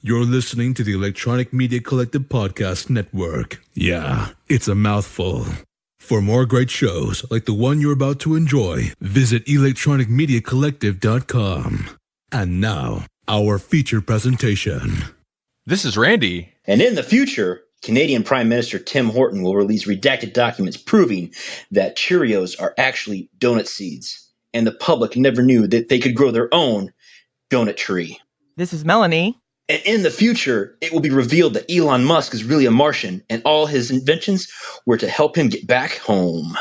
You're listening to the Electronic Media Collective Podcast Network. Yeah, it's a mouthful. For more great shows like the one you're about to enjoy, visit electronicmediacollective.com. And now, our feature presentation. This is Randy. And in the future, Canadian Prime Minister Tim Horton will release redacted documents proving that Cheerios are actually donut seeds, and the public never knew that they could grow their own donut tree. This is Melanie. And in the future, it will be revealed that Elon Musk is really a Martian, and all his inventions were to help him get back home.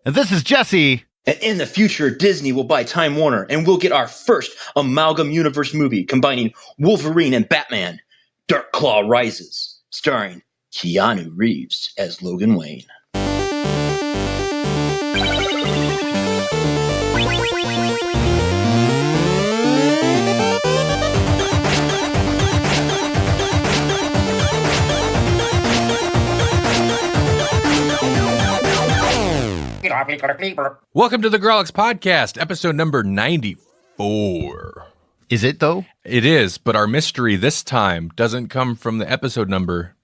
And this is Jesse. And in the future, Disney will buy Time Warner, and we'll get our first Amalgam Universe movie combining Wolverine and Batman, Dark Claw Rises, starring Keanu Reeves as Logan Wayne. Welcome to the Grawlix podcast, episode number 94. Is it, though? It is, but our mystery this time doesn't come from the episode number.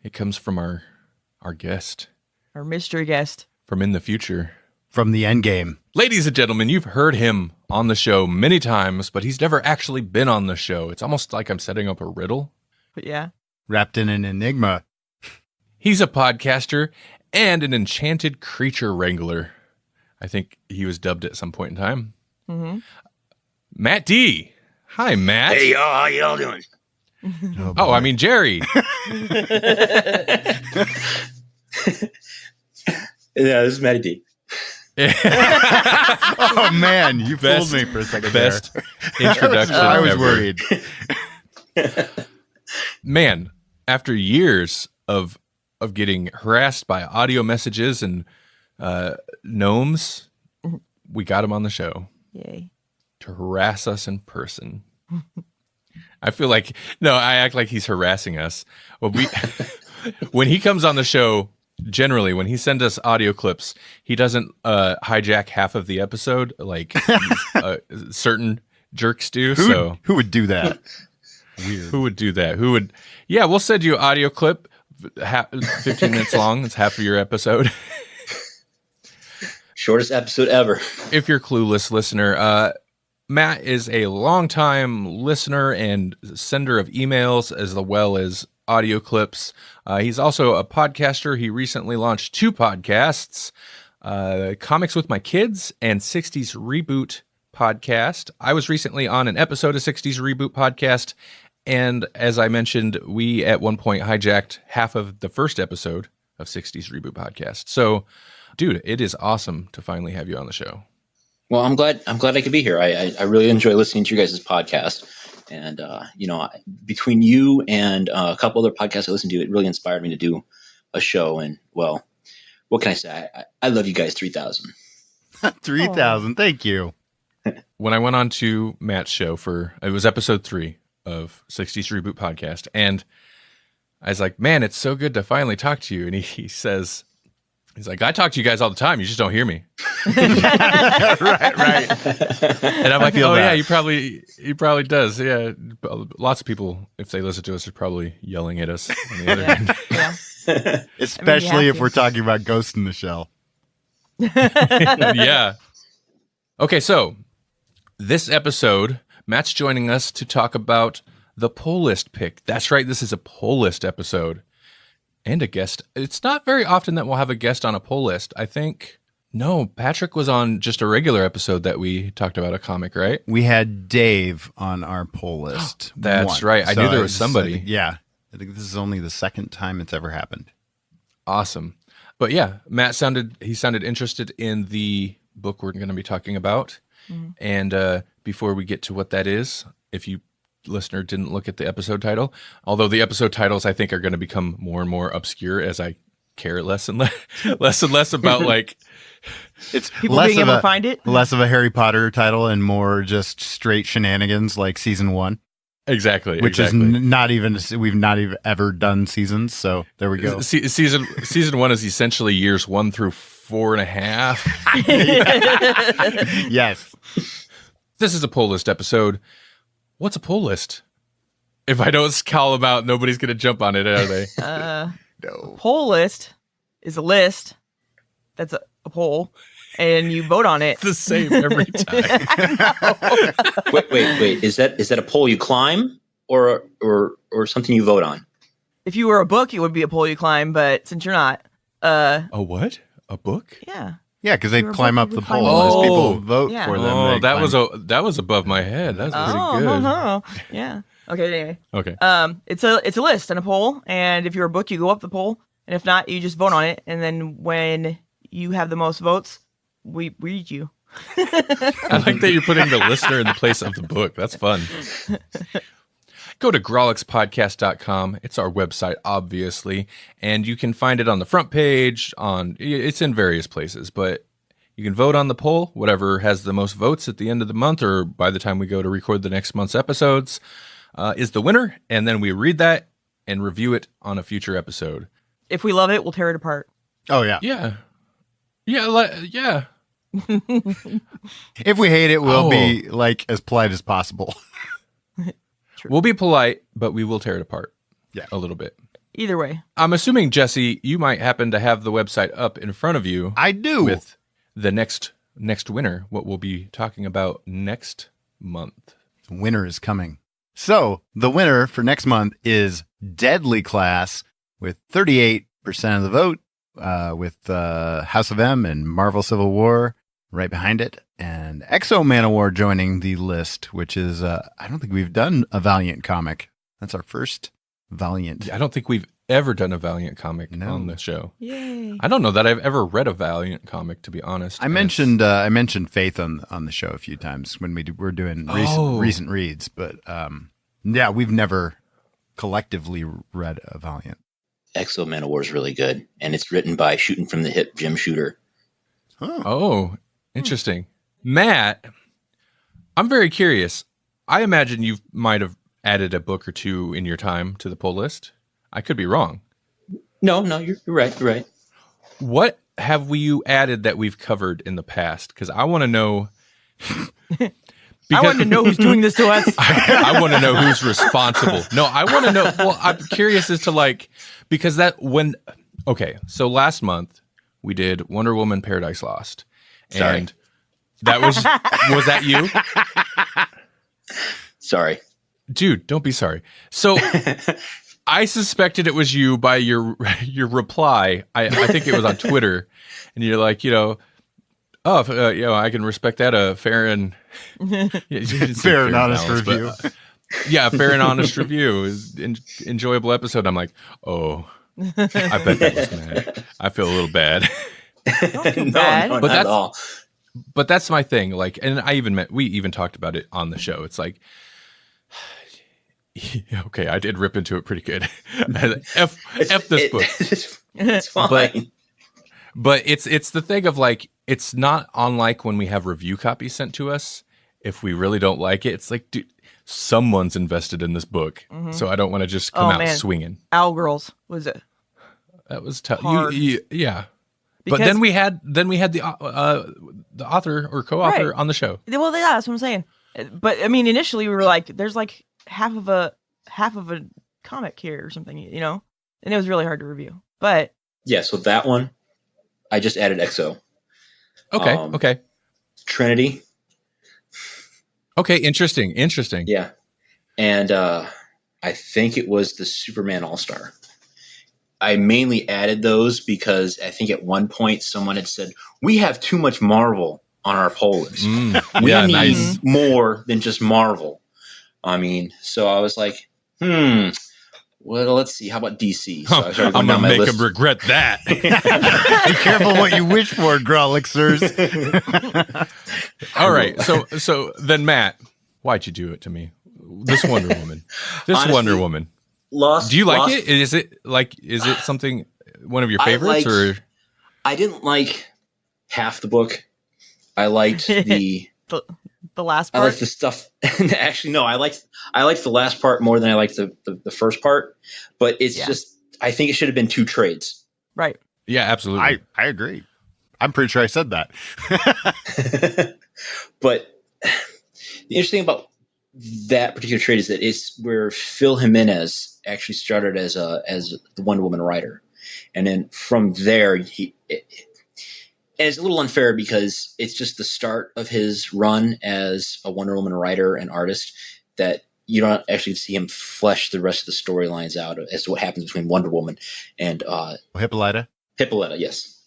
It comes from our guest. Our mystery guest. From in the future. From the end game. Ladies and gentlemen, you've heard him on the show many times, but he's never actually been on the show. It's almost like I'm setting up a riddle. But yeah. Wrapped in an enigma. He's a podcaster and an enchanted creature wrangler. I think he was dubbed at some point in time. Mm-hmm. Matt D. Hi, Matt. Hey, y'all, how y'all doing? Oh, I mean, Jerry. Yeah, this is Matty D. Oh, man, you fooled me for a second Best there. introduction I was ever. worried. Man, after years of getting harassed by audio messages and gnomes, we got him on the show. Yay. To harass us in person. I feel like, no, I act like he's harassing us. Well, when he comes on the show, generally, when he sends us audio clips, he doesn't hijack half of the episode like certain jerks do. Who would do that? Weird. Who would do that? Yeah, we'll send you an audio clip, 15 minutes long. It's half of your episode. Shortest episode ever. If you're clueless, listener, Matt is a longtime listener and sender of emails as well as audio clips. He's also a podcaster. He recently launched 2 podcasts, Comics with My Kids and 60s Reboot podcast. I was recently on an episode of 60s Reboot podcast, and as I mentioned, we at one point hijacked half of the first episode of 60s Reboot podcast. So, dude, it is awesome to finally have you on the show. Well, I'm glad I could be here. I really enjoy listening to you guys' podcast. And, between you and a couple other podcasts I listen to, it really inspired me to do a show. And, well, what can I say? I love you guys 3,000. 3,000. Thank you. When I went on to Matt's show it was episode 3 of 60s Reboot podcast, and I was like, man, it's so good to finally talk to you. And he says, he's like, I talk to you guys all the time. You just don't hear me. Right. And I'm like, oh, yeah, he probably does. Yeah. Lots of people, if they listen to us, are probably yelling at us on the other end. Yeah. Especially if we're talking about Ghost in the Shell. Yeah. Okay, so this episode, Matt's joining us to talk about the poll list pick. That's right. This is a poll list episode. And a guest. It's not very often that we'll have a guest on a poll list. I think, no, Patrick was on just a regular episode that we talked about a comic, right? We had Dave on our poll list. That's right. I knew there was somebody. Yeah. I think this is only the second time it's ever happened. Awesome. But yeah, Matt sounded interested in the book we're going to be talking about. Mm-hmm. And before we get to what that is, if you listener didn't look at the episode title, although the episode titles I think are going to become more and more obscure as I care less and less about like it's people being able to find it. Less of a Harry Potter title and more just straight shenanigans like season 1. Exactly. Which is not even, we've not even ever done seasons. So there we go. Season 1 is essentially years 1 through 4.5. Yes. This is a poll list episode. What's a poll list? If I don't call them out, nobody's going to jump on it, are they? No. Poll list is a list that's a poll, and you vote on it. It's the same every time. Wait. Is that a poll you climb or something you vote on? If you were a book, it would be a poll you climb, but since you're not, A what? A book? yeah. Yeah, because they You're climb both- up the you climb pole up. as people Oh. vote Yeah. for them. Oh, they climb. that was above my head. That's pretty good. Yeah. Okay. Anyway, Okay. it's a list and a poll, and if you're a book, you go up the poll, and if not, you just vote on it, and then when you have the most votes, we read you. I like that you're putting the listener in the place of the book. That's fun. Go to grawlixpodcast.com. It's our website, obviously, and you can find it on the front page. It's in various places, but you can vote on the poll. Whatever has the most votes at the end of the month, or by the time we go to record the next month's episodes, is the winner, and then we read that and review it on a future episode. If we love it, we'll tear it apart. Oh, yeah. Yeah. If we hate it, we'll Oh. be like as polite as possible. We'll be polite, but we will tear it apart. Yeah. A little bit. Either way, I'm assuming, Jesse, you might happen to have the website up in front of you I do. with the next winner, what we'll be talking about next month. The winner is coming. So the winner for next month is Deadly Class with 38% of the vote, with House of M and Marvel Civil War right behind it, and Exo Manowar joining the list, which is I don't think we've done a Valiant comic. That's our first Valiant. I don't think we've ever done a Valiant comic No. on the show. yay! I don't know that I've ever read a Valiant comic, to be honest. I mentioned Faith on the show a few times when we're doing recent reads, but yeah, we've never collectively read a Valiant. Exo Manowar is really good, and it's written by Shooting from the Hip Jim Shooter. Oh, interesting. Matt, I'm very curious. I imagine you might have added a book or two in your time to the poll list. I could be wrong. No, you're right. You're right. What have you added that we've covered in the past? Because I want to know. I want to know who's doing this to us. I want to know who's responsible. No, I want to know. Well, I'm curious as to because so last month we did Wonder Woman Paradise Lost. Sorry. And that was that you? Sorry. Dude, don't be sorry. So I suspected it was you by your reply. I think it was on Twitter, and you're like, I can respect that. Fair and Fair and honest balance, review. Yeah, fair and honest review is enjoyable episode. I'm like, oh, I bet that was mad. I feel a little bad. Don't feel No, bad. not But at all. But that's my thing. And we even talked about it on the show. It's like, okay, I did rip into it pretty good. F this book. It's fine. But it's the thing of it's not unlike when we have review copies sent to us. If we really don't like it, it's like, dude, someone's invested in this book, so I don't want to just come out swinging. Owlgirls was it? That was tough. Hard. Yeah. Because, but then we had the author or co-author Right. on the show. Well, yeah, that's what I'm saying. But I mean, initially we were like, "There's like half of a comic here or something," and it was really hard to review. But Yeah, so that one, I just added Exo. Okay. Okay. Trinity. Okay. Interesting. Yeah. And I think it was the Superman All-Star. I mainly added those because I think at one point someone had said, we have too much Marvel on our poll list. We yeah, need nice. more than just Marvel. I mean, so I was like, well, let's see. How about DC? So I started I'm going going down to my make list. him regret that. Be careful what you wish for, Grawlixers. All right. So then, Matt, why'd you do it to me? This Wonder Woman. Honestly, Wonder Woman. Do you like it? Is it something, one of your favorites? Or I didn't like half the book. I liked the last I part. liked the stuff. Actually, no, I liked the last part more than I liked the first part. But it's just, I think it should have been 2 trades. Right. yeah, absolutely. I agree. I'm pretty sure I said that. But the interesting thing about that particular trade is that it's where Phil Jimenez actually started as the Wonder Woman writer, and then from there and it's a little unfair because it's just the start of his run as a Wonder Woman writer and artist that you don't actually see him flesh the rest of the storylines out as to what happens between Wonder Woman and Hippolyta. Hippolyta, yes.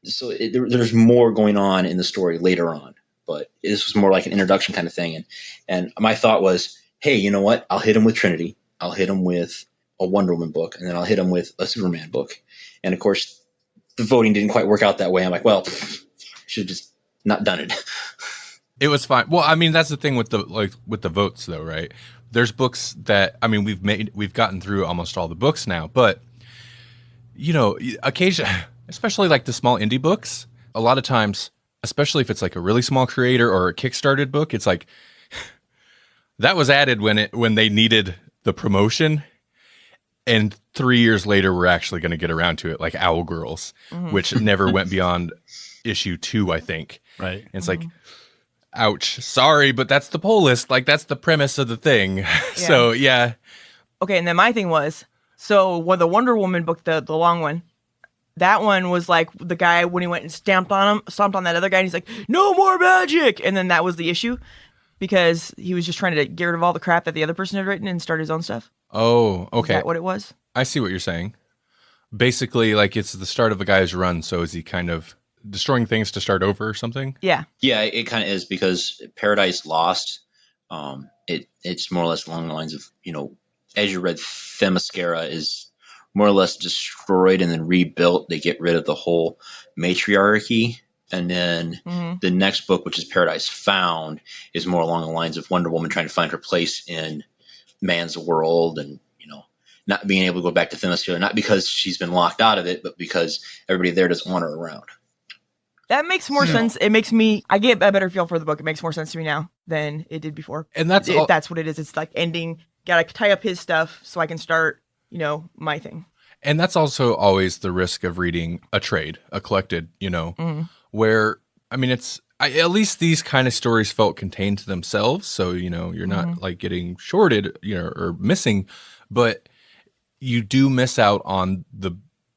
So there's more going on in the story later on, but this was more like an introduction kind of thing. And my thought was, hey, you know what? I'll hit him with Trinity. I'll hit him with a Wonder Woman book, and then I'll hit him with a Superman book. And of course, the voting didn't quite work out that way. I'm like, well, should have just not done it. It was fine. Well, I mean, that's the thing with the votes, though, right? There's books that, I mean, we've gotten through almost all the books now, but you know, occasionally, especially like the small indie books, a lot of times, especially if it's like a really small creator or a Kickstarted book, it's like that was added when they needed the promotion, and 3 years later we're actually going to get around to it, like Owl Girls, which never went beyond issue 2, I think. Right. And it's like, ouch, sorry, but that's the poll list. Like, that's the premise of the thing. Yeah. So, yeah. Okay, and then my thing was, so when the Wonder Woman book, the long one, that one was like the guy when he went and stomped on that other guy, and he's like, no more magic! And then that was the issue, because he was just trying to get rid of all the crap that the other person had written and start his own stuff. Oh, okay. Is that what it was? I see what you're saying. Basically, like, it's the start of a guy's run, so is he kind of destroying things to start over or something? Yeah. Yeah, it kind of is, because Paradise Lost, it's more or less along the lines of, you know, as you read, Themyscira is more or less destroyed and then rebuilt. They get rid of the whole matriarchy. And then the next book, which is Paradise Found, is more along the lines of Wonder Woman trying to find her place in man's world and, you know, not being able to go back to Themyscira, not because she's been locked out of it, but because everybody there doesn't want her around. That makes more sense. It makes I get a better feel for the book. It makes more sense to me now than it did before. And that's what it is. It's like ending, gotta tie up his stuff so I can start, you know, my thing. And that's also always the risk of reading a trade, a collected, you know, where, I mean, at least these kind of stories felt contained to themselves. So, you know, you're not like getting shorted, you know, or missing, but you do miss out on the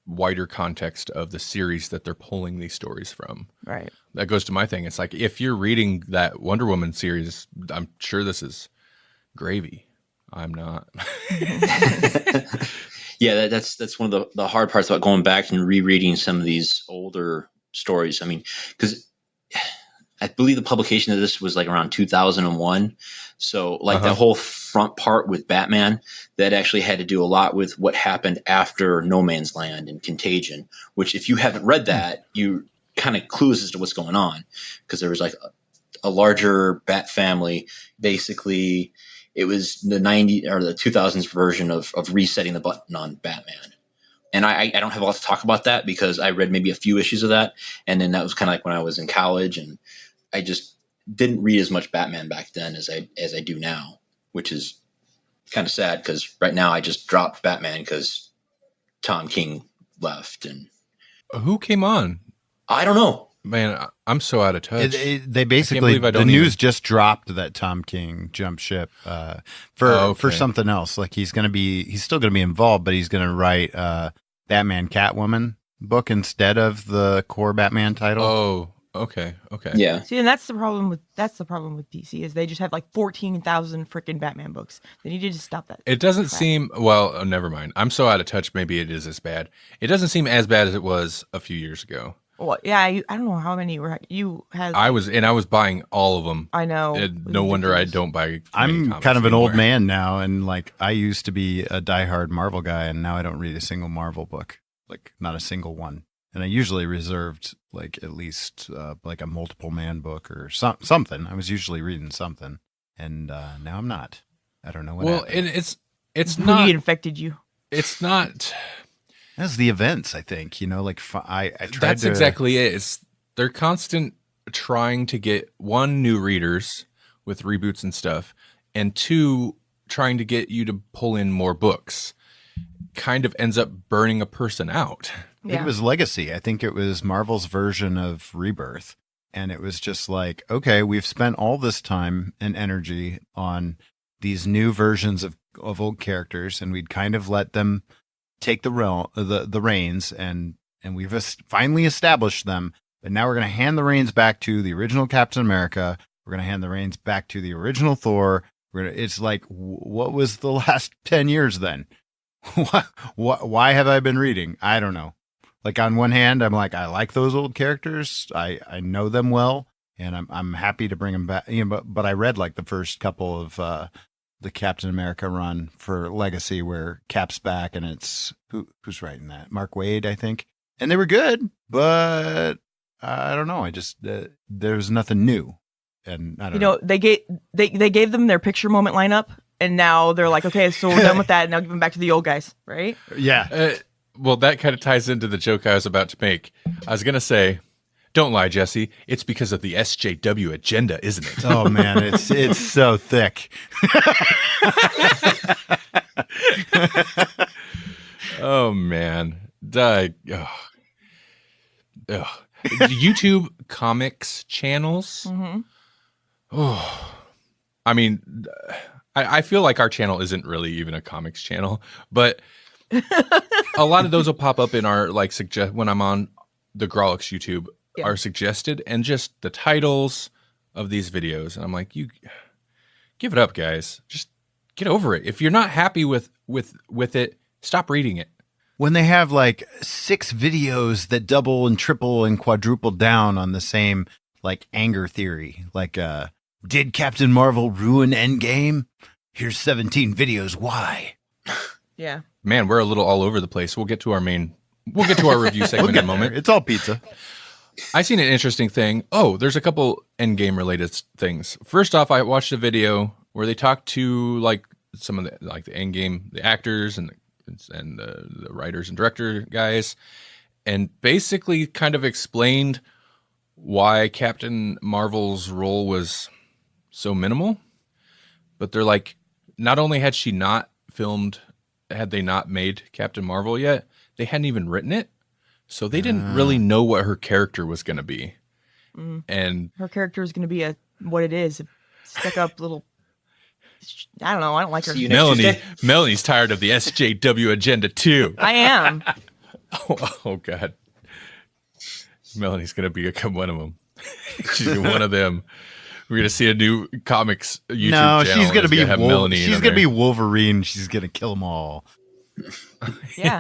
wider context of the series that they're pulling these stories from. Right. That goes to my thing. It's like, if you're reading that Wonder Woman series, I'm sure this is gravy. I'm not. Yeah, that's one of the hard parts about going back and rereading some of these older stories. I mean, because I believe the publication of this was like around 2001. So like that whole front part with Batman, that actually had to do a lot with what happened after No Man's Land and Contagion, which if you haven't read that, you kind of clueless as to what's going on, because there was like a larger Bat family. Basically, it was the 90s or the 2000s version of resetting the button on Batman. And I don't have a lot to talk about that because I read maybe a few issues of that. And then that was kind of like when I was in college, and I just didn't read as much Batman back then as I do now, which is kind of sad because right now I just dropped Batman because Tom King left. And who came on? I don't know. Man, I'm so out of touch. They basically, the news just dropped that Tom King jumped ship for something else. Like he's still going to be involved, but he's going to write Batman Catwoman book instead of the core Batman title. Oh, okay. Yeah. See, and that's the problem with DC is they just have like 14,000 freaking Batman books. They need to just stop that. It doesn't seem never mind. I'm so out of touch. Maybe it is as bad. It doesn't seem as bad as it was a few years ago. Well, yeah, I don't know how many you had. I was buying all of them. I know. No wonder I don't buy. I'm kind of an old man now, and like I used to be a diehard Marvel guy, and now I don't read a single Marvel book, like not a single one. And I usually reserved like at least like a multiple man book or something. I was usually reading something, and now I'm not. I don't know what. Well, happened. and it's not. He infected you. It's not. That's the events, I think. You know, like I tried. That's exactly it. They're constant trying to get one, new readers with reboots and stuff, and two, trying to get you to pull in more books. Kind of ends up burning a person out. I think it was Legacy. I think it was Marvel's version of Rebirth. And it was just like, okay, we've spent all this time and energy on these new versions of old characters, and we'd kind of let them take the reins, and we've finally established them. But now we're going to hand the reins back to the original Captain America. We're going to hand the reins back to the original Thor. It's like, what was the last 10 years then? Why have I been reading? I don't know. Like, on one hand, I'm like, I like those old characters. I know them well, and I'm happy to bring them back. But I read like the first couple of the Captain America run for Legacy, where Cap's back, and it's who's writing that? Mark Waid, I think. And they were good, but I don't know. I just there's nothing new, and I don't know. They gave them their picture moment lineup, and now they're like, okay, so we're done with that, and now give them back to the old guys, right? Yeah. Well, that kind of ties into the joke I was about to make. I was going to say, don't lie, Jesse. It's because of the SJW agenda, isn't it? Oh man, it's so thick. Oh man, YouTube comics channels. Mm-hmm. Oh, I mean, I feel like our channel isn't really even a comics channel, but a lot of those will pop up in our when I'm on the Grawlix YouTube. Yeah. Are suggested, and just the titles of these videos. And I'm like, you give it up, guys. Just get over it. If you're not happy with it, stop reading it. When they have like 6 videos that double and triple and quadruple down on the same like anger theory, like did Captain Marvel ruin Endgame? Here's 17 videos why. Yeah. Man, we're a little all over the place. We'll get to our review segment in a moment. It's all pizza. I seen an interesting thing. Oh, there's a couple Endgame related things. First off, I watched a video where they talked to like some of the the Endgame, the actors and the writers and director guys, and basically kind of explained why Captain Marvel's role was so minimal. But they're like, not only had they not made Captain Marvel yet, they hadn't even written it. So they didn't really know what her character was going to be. And her character is going to be what it is, a stuck up little, I don't know. I don't like her. Melanie's tired of the SJW agenda too. I am. Oh God. Melanie's going to become one of them. She's one of them. We're going to see a new comics YouTube channel. No, she's going to be Melanie. She's going to be Wolverine. She's going to kill them all. Yeah.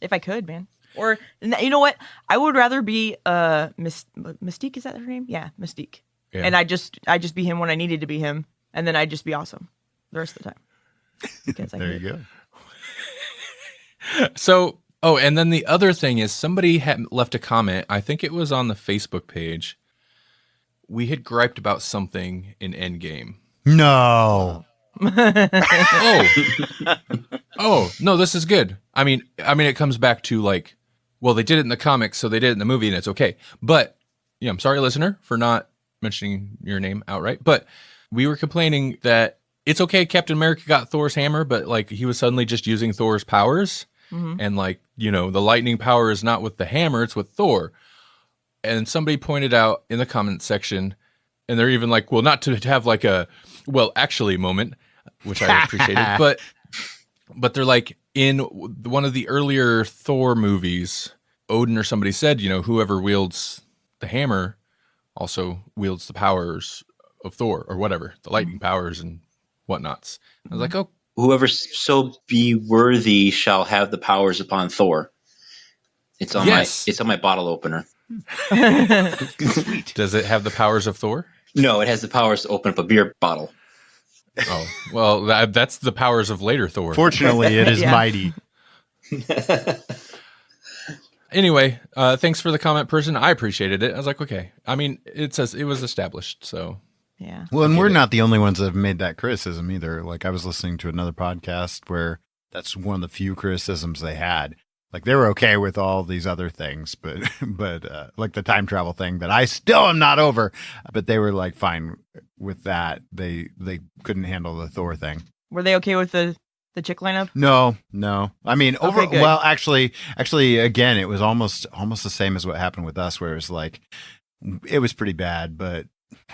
If I could, man. Or, you know what? I would rather be Mystique. Is that her name? Yeah, Mystique. Yeah. And I just be him when I needed to be him, and then I'd just be awesome the rest of the time. There you go. So, and then the other thing is somebody had left a comment. I think it was on the Facebook page. We had griped about something in Endgame. No. Oh, no, this is good. I mean, it comes back to like, well, they did it in the comics, so they did it in the movie, and it's okay. But yeah, I'm sorry, listener, for not mentioning your name outright. But we were complaining that it's okay. Captain America got Thor's hammer, but like he was suddenly just using Thor's powers, and like the lightning power is not with the hammer; it's with Thor. And somebody pointed out in the comment section, and they're even like, well, not to have like a well, actually moment, which I appreciated, but they're like, in one of the earlier Thor movies, Odin or somebody said, whoever wields the hammer also wields the powers of Thor or whatever, the lightning powers and whatnots. I was like, oh. Whoever so be worthy shall have the powers upon Thor. It's on my bottle opener. Sweet. Does it have the powers of Thor? No, it has the powers to open up a beer bottle. Oh, well, that's the powers of later Thor. Fortunately, it is mighty. Anyway, thanks for the comment, person. I appreciated it. I was like, okay. I mean, it says it was established, so. Yeah. Well, and we're not the only ones that have made that criticism either. Like, I was listening to another podcast where that's one of the few criticisms they had. Like, they were okay with all these other things, but like the time travel thing that I still am not over. But they were like fine with that. They couldn't handle the Thor thing. Were they okay with the chick lineup? No. I mean, Okay, well, actually, again, it was almost the same as what happened with us, where it was like, it was pretty bad, but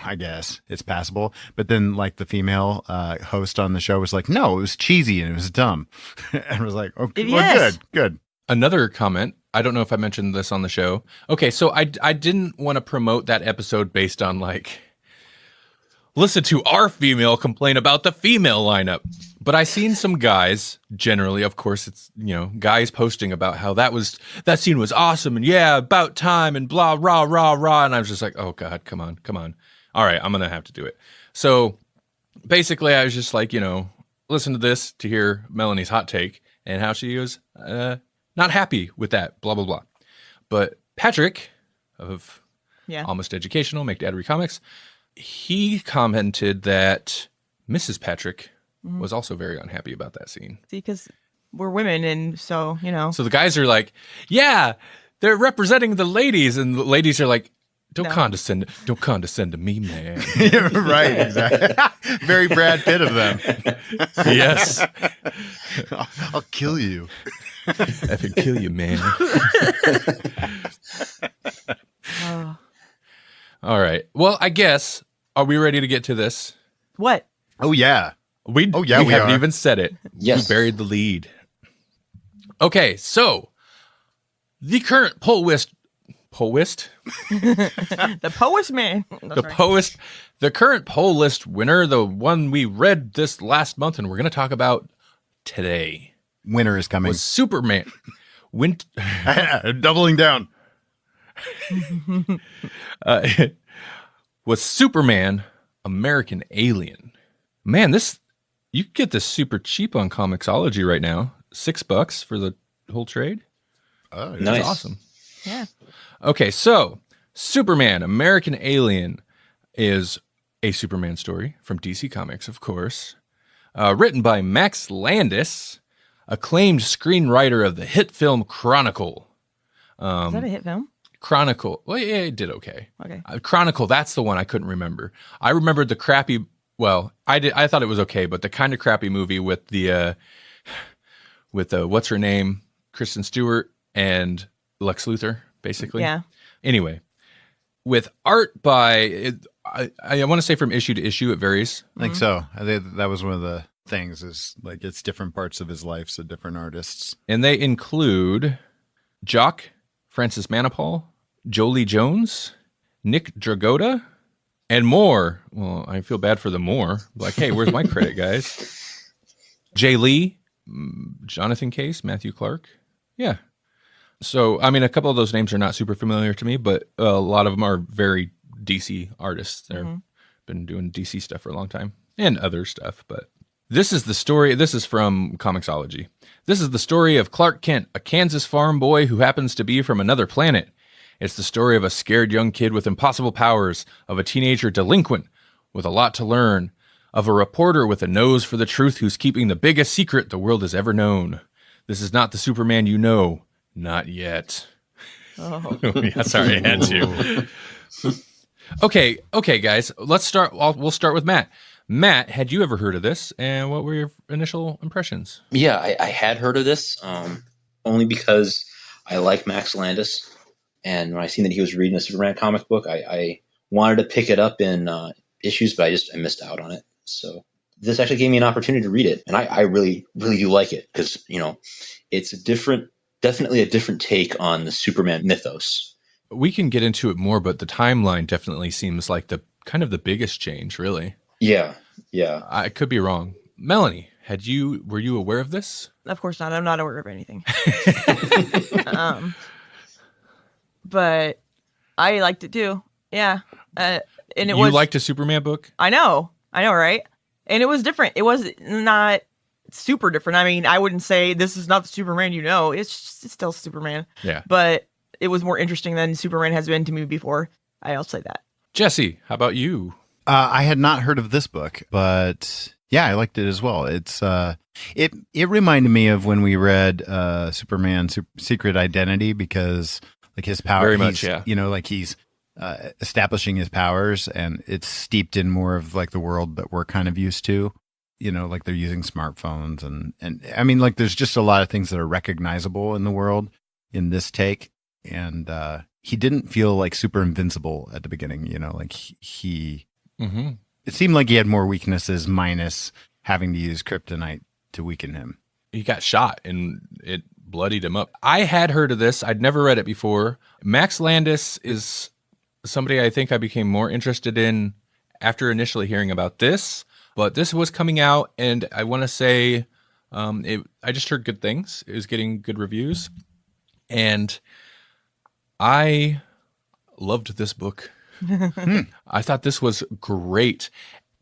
I guess it's passable. But then like the female host on the show was like, no, it was cheesy and it was dumb. And I was like, okay, Yes. well, good. Another comment. I don't know if I mentioned this on the show. Okay, so I didn't want to promote that episode based on like, listen to our female complain about the female lineup. But I seen some guys, generally, of course, it's, guys posting about how that scene was awesome and yeah, about time and blah, rah, rah, rah. And I was just like, oh God, come on. All right, I'm going to have to do it. So basically I was just like, listen to this to hear Melanie's hot take and how she was not happy with that, blah, blah, blah. But Patrick of Almost Educational, Make Dad Read Comics, he commented that Mrs. Patrick was also very unhappy about that scene. See, because we're women, and so, So the guys are like, yeah, they're representing the ladies, and the ladies are like, don't condescend to me, man. Right, exactly. Very Brad Pitt of them. Yes. I'll kill you. Effing kill you, man. All right. Well, I guess, are we ready to get to this? What? Oh, yeah. We haven't are. even said it. Yes. We buried the lead. Okay, so the current poll list. The Poest Man. The current poll list winner, the one we read this last month and we're going to talk about today, Winter is coming. was Superman. Doubling down. Was Superman American Alien. Man, you can get this super cheap on Comixology right now. $6 for the whole trade. Oh, Nice. That's awesome. Yeah. Okay, so Superman American Alien is a Superman story from DC Comics, of course. Written by Max Landis, acclaimed screenwriter of the hit film Chronicle. Is that a hit film? Chronicle. Well, yeah, it did okay. Okay. Chronicle, that's the one I couldn't remember. I remembered the crappy, well, I thought it was okay, but the kind of crappy movie with the what's her name? Kristen Stewart and Lex Luthor, basically. Yeah. Anyway, with art by, I want to say from issue to issue, it varies. I think so. I think that was one of the things is like it's different parts of his life, so different artists. And they include Jock, Francis Manapul, Jolie Jones, Nick Dragotta, and more. Well, I feel bad for the more. Like, hey, where's my credit, guys? Jay Lee, Jonathan Case, Matthew Clark. Yeah. So, I mean, a couple of those names are not super familiar to me, but a lot of them are very DC artists. They've been doing DC stuff for a long time and other stuff. But this is the story. This is from Comixology. This is the story of Clark Kent, a Kansas farm boy who happens to be from another planet. It's the story of a scared young kid with impossible powers, of a teenager delinquent with a lot to learn, of a reporter with a nose for the truth who's keeping the biggest secret the world has ever known. This is not the Superman you know. Not yet. Oh. Yeah, sorry, I had to. Okay, guys. Let's start. We'll start with Matt. Matt, had you ever heard of this? And what were your initial impressions? Yeah, I had heard of this only because I like Max Landis. And when I seen that he was reading a Superman comic book, I wanted to pick it up in issues, but I missed out on it. So this actually gave me an opportunity to read it. And I really, really do like it because, it's definitely a different take on the Superman mythos. We can get into it more, but the timeline definitely seems like the kind of the biggest change, really. Yeah. I could be wrong. Melanie, were you aware of this? Of course not. I'm not aware of anything. But I liked it too. Yeah. And it you was. liked a Superman book? I know, right? And it was different. It was not super different. I mean, I wouldn't say this is not the Superman you know. It's still Superman. Yeah. But it was more interesting than Superman has been to me before. I'll say that. Jesse, how about you? I had not heard of this book, but yeah, I liked it as well. It's it reminded me of when we read Superman Secret Identity because like his power, very much, yeah. Like he's establishing his powers, and it's steeped in more of like the world that we're kind of used to. Like they're using smartphones and I mean, like there's just a lot of things that are recognizable in the world in this take. And he didn't feel like super invincible at the beginning, like he it seemed like he had more weaknesses minus having to use kryptonite to weaken him. He got shot and it bloodied him up. I had heard of this. I'd never read it before. Max Landis is somebody I think I became more interested in after initially hearing about this, but this was coming out and I want to say I just heard good things. It was getting good reviews and I loved this book. I thought this was great.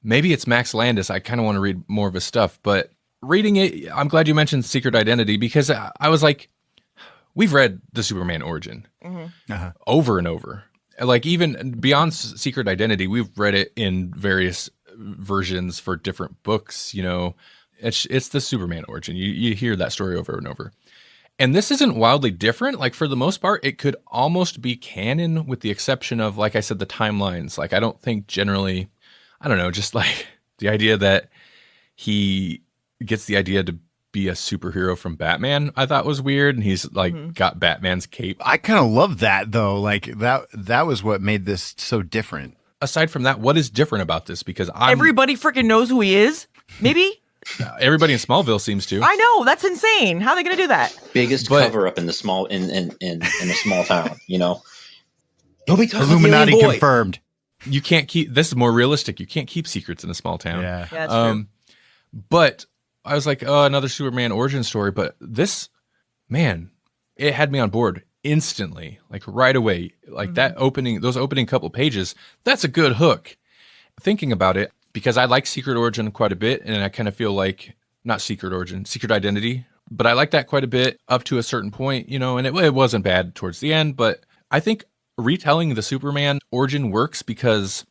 Maybe it's Max Landis. I kind of want to read more of his stuff, but reading it, I'm glad you mentioned Secret Identity because I was like, we've read the Superman origin over and over. Like even beyond Secret Identity, we've read it in various versions for different books. It's the Superman origin. You hear that story over and over. And this isn't wildly different. Like for the most part, it could almost be canon with the exception of, like I said, the timelines. Like I don't think generally, I don't know, just like the idea that he gets the idea to be a superhero from Batman, I thought was weird. And he's like got Batman's cape. I kind of love that though. Like that was what made this so different. Aside from that, what is different about this? Because everybody freaking knows who he is. Maybe. Everybody in Smallville seems to. I know, that's insane. How are they going to do that? Biggest cover up in the small in a small town. Nobody talks Illuminati about the alien boy. confirmed. You can't keep. This is more realistic. You can't keep secrets in a small town. Yeah, that's true. But I was like, oh, another Superman origin story. But this, man, it had me on board instantly, like right away. Like those opening couple pages, that's a good hook. Thinking about it, because I like Secret Origin quite a bit, and I kind of feel like, not Secret Origin, Secret Identity, but I like that quite a bit up to a certain point, and it wasn't bad towards the end, but I think retelling the Superman origin works because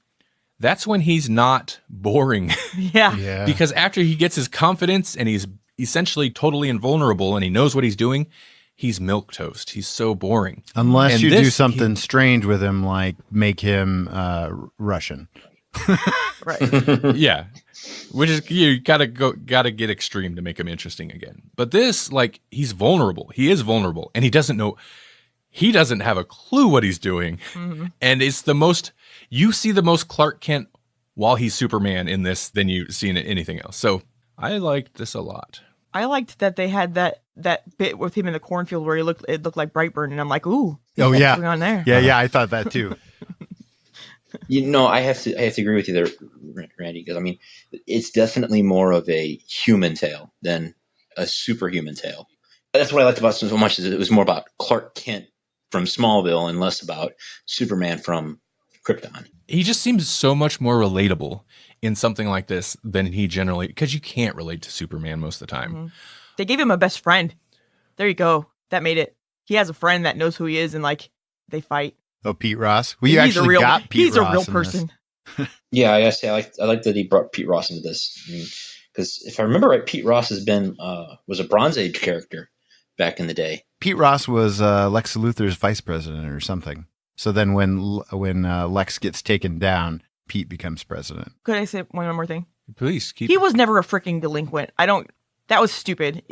that's when he's not boring. Yeah. Because after he gets his confidence and he's essentially totally invulnerable and he knows what he's doing, he's milquetoast. He's so boring. Unless you do something strange with him, like make him Russian. Right. Yeah. Which is, you gotta get extreme to make him interesting again. But this, like, he's vulnerable. He is vulnerable, and he doesn't have a clue what he's doing. And it's you see the most Clark Kent while he's Superman in this than you see in anything else. So I liked this a lot. I liked that they had that bit with him in the cornfield where it looked like Brightburn, and I'm like, ooh, oh yeah, what's going on there? Yeah, I thought that too. I have to agree with you there, Randy, because I mean, it's definitely more of a human tale than a superhuman tale. That's what I liked about it so much, is it was more about Clark Kent from Smallville and less about Superman from Krypton. He just seems so much more relatable in something like this than he generally, because you can't relate to Superman most of the time. They gave him a best friend. There you go. That made it. He has a friend that knows who he is, and like they fight. Oh, Pete Ross. He's got Pete Ross. He's a real person. Yeah, I gotta say, I like that he brought Pete Ross into this. Because if I remember right, Pete Ross was a Bronze Age character back in the day. Pete Ross was Lex Luthor's vice president or something. So then when Lex gets taken down, Pete becomes president. Could I say one more thing? Please keep. He was never a freaking delinquent. That was stupid.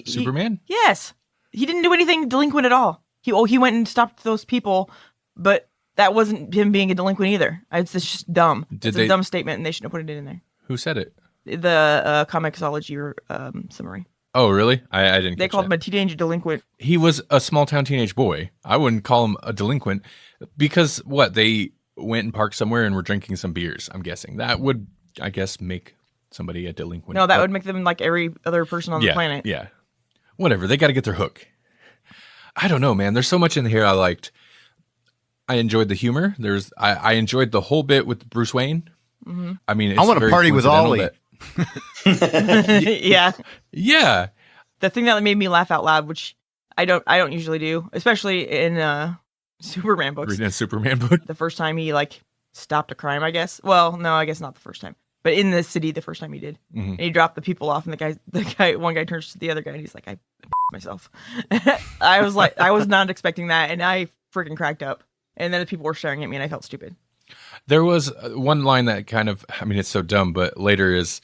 Superman? Yes. He didn't do anything delinquent at all. He went and stopped those people, but that wasn't him being a delinquent either. It's just dumb. It's a dumb statement, and they shouldn't have put it in there. Who said it? The Comixology summary. Oh, really? I didn't. They called him a teenage delinquent. He was a small town teenage boy. I wouldn't call him a delinquent because they went and parked somewhere and were drinking some beers. I'm guessing that would, I guess, make somebody a delinquent. No, that would make them like every other person on the planet. Yeah. Whatever. They got to get their hook. I don't know, man. There's so much in here I liked. I enjoyed the humor. I enjoyed the whole bit with Bruce Wayne. Mm-hmm. I mean, it's I want to party with Ollie. Yeah. Yeah. The thing that made me laugh out loud, which I don't usually do, especially in Superman books. Reading a Superman book. The first time he stopped a crime, I guess. Well, no, I guess not the first time. But in the city, the first time he did, and he dropped the people off, and one guy turns to the other guy, and he's like, "I myself." I was not expecting that, and I freaking cracked up. And then the people were staring at me, and I felt stupid. There was one line that kind of, I mean, it's so dumb, but later is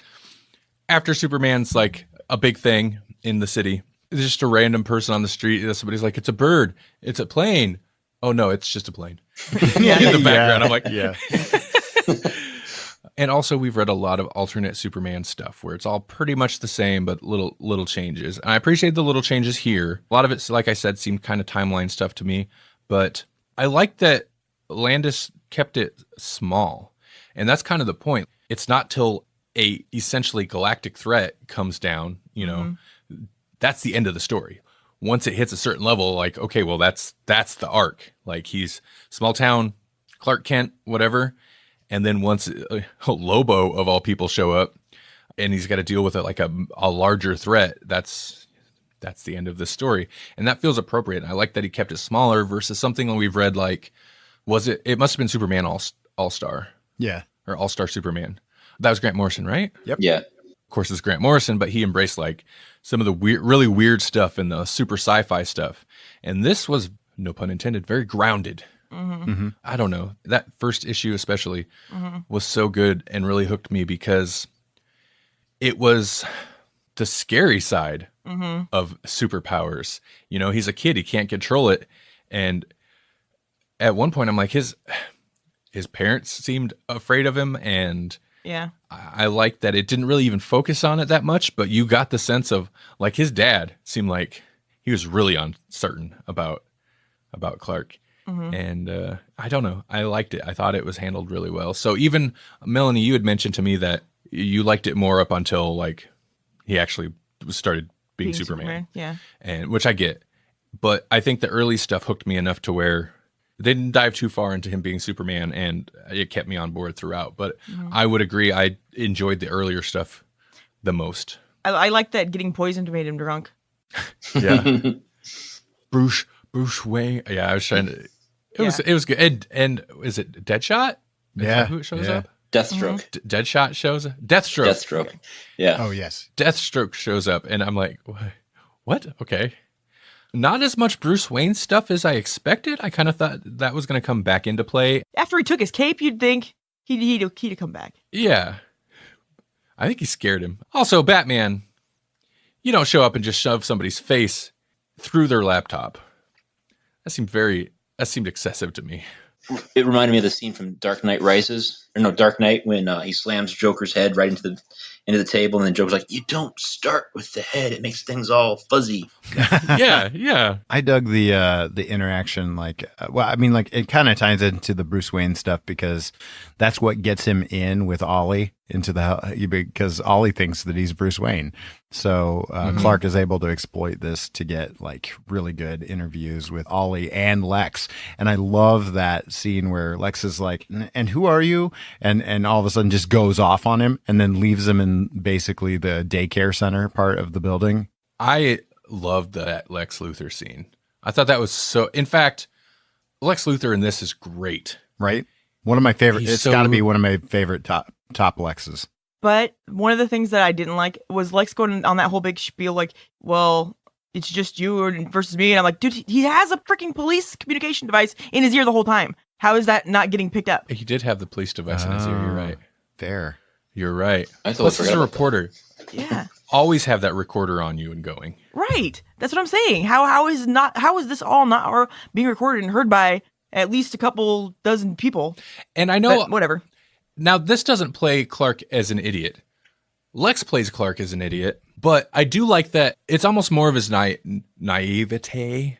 after Superman's like a big thing in the city, there's just a random person on the street. Somebody's like, "It's a bird. It's a plane. Oh no, it's just a plane. Yeah. In the background, I'm like, yeah. And also, we've read a lot of alternate Superman stuff where it's all pretty much the same, but little changes. And I appreciate the little changes here. A lot of it's, like I said, seemed kind of timeline stuff to me. But I like that Landis kept it small. And that's kind of the point. It's not till a essentially galactic threat comes down, that's the end of the story. Once it hits a certain level, like, okay, well, that's the arc. Like, he's small town, Clark Kent, whatever. And then once Lobo, of all people, show up and he's got to deal with it like a larger threat, that's the end of the story. And that feels appropriate. I like that he kept it smaller versus something that we've read like, it must have been Superman All-Star. Yeah. Or All-Star Superman. That was Grant Morrison, right? Yep. Yeah. Of course, it's Grant Morrison, but he embraced like some of the really weird stuff and the super sci-fi stuff. And this was, no pun intended, very grounded. Mm-hmm. I don't know. That first issue especially was so good and really hooked me because it was the scary side of superpowers. He's a kid. He can't control it. And at one point I'm like, his parents seemed afraid of him. And Yeah. I like that it didn't really even focus on it that much, but you got the sense of like his dad seemed like he was really uncertain about Clark. And I don't know. I liked it. I thought it was handled really well. So even Melanie, you had mentioned to me that you liked it more up until like he actually started being Superman. Yeah. And which I get. But I think the early stuff hooked me enough to where they didn't dive too far into him being Superman, and it kept me on board throughout. But I would agree, I enjoyed the earlier stuff the most. I like that getting poisoned made him drunk. Yeah. Bruce Wayne. Yeah, I was trying to. It was good. And is it Deadshot? Is that who shows up? Deathstroke. Deadshot shows up. Deathstroke. Yeah. Oh, yes. Deathstroke shows up, and I'm like, what? Okay. Not as much Bruce Wayne stuff as I expected. I kind of thought that was going to come back into play. After he took his cape, you'd think he'd come back. Yeah. I think he scared him. Also, Batman, you don't show up and just shove somebody's face through their laptop. That seemed excessive to me. It reminded me of the scene from Dark Knight when he slams Joker's head right into the table, and then Joker's like, "You don't start with the head; it makes things all fuzzy." Yeah. I dug the interaction. It kind of ties into the Bruce Wayne stuff because that's what gets him in with Ollie because Ollie thinks that he's Bruce Wayne. So Clark is able to exploit this to get like really good interviews with Ollie and Lex. And I love that scene where Lex is like, "And who are you?" And all of a sudden just goes off on him and then leaves him in basically the daycare center part of the building. I loved that Lex Luthor scene. I thought that was so. In fact, Lex Luthor in this is great. Right? One of my favorite. He's It's got to be one of my favorite top Lexes. But one of the things that I didn't like was Lex going on that whole big spiel like, well, it's just you versus me. And I'm like, dude, he has a freaking police communication device in his ear the whole time. How is that not getting picked up? He did have the police device in his ear. You're right. Fair. You're right. I totally Plus, as forgot a about that. reporter, Yeah. always have that recorder on you and going. Right. That's what I'm saying. How is this all not being recorded and heard by at least a couple dozen people? And I know, But whatever. now this doesn't play Clark as an idiot. Lex plays Clark as an idiot, but I do like that it's almost more of his naivete,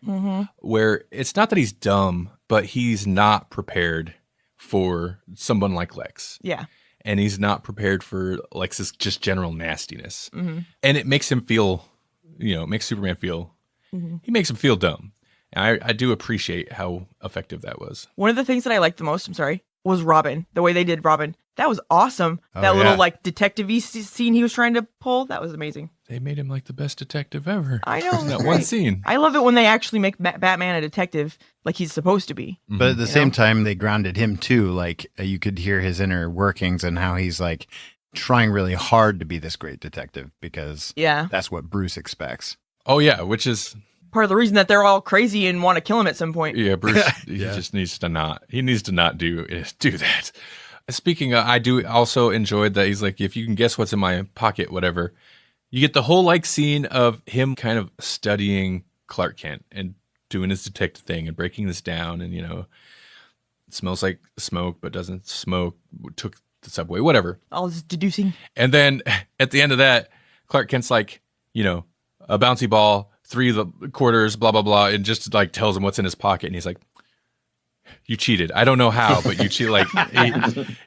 where it's not that he's dumb, but he's not prepared for someone like Lex. Yeah. And he's not prepared for Lex's just general nastiness. And it makes him feel, makes Superman feel, he makes him feel dumb. And I do appreciate how effective that was. One of the things that I liked the most, was Robin. The way they did Robin. That was awesome. Oh, that little yeah. detective-y scene he was trying to pull, that was amazing. They made him like the best detective ever. I know. In that it's one great. scene. I love it when they actually make Batman a detective like he's supposed to be. But at the same time, they grounded him too. Like you could hear his inner workings and how he's like trying really hard to be this great detective because Yeah. that's what Bruce expects. Oh yeah, which is Part of the reason that they're all crazy and want to kill him at some point. yeah, Bruce. He just needs to not. He needs to not do that. Speaking of, I do also enjoyed that he's like, if you can guess what's in my pocket, whatever. You get the whole scene of him kind of studying Clark Kent and doing his detective thing and breaking this down, and it smells like smoke but doesn't smoke. Took the subway, whatever. All this deducing. And then at the end of that, Clark Kent's like, a bouncy ball, 3 of the quarters, blah blah blah, and just like tells him what's in his pocket, and he's like, "You cheated. I don't know how, but you cheat." Like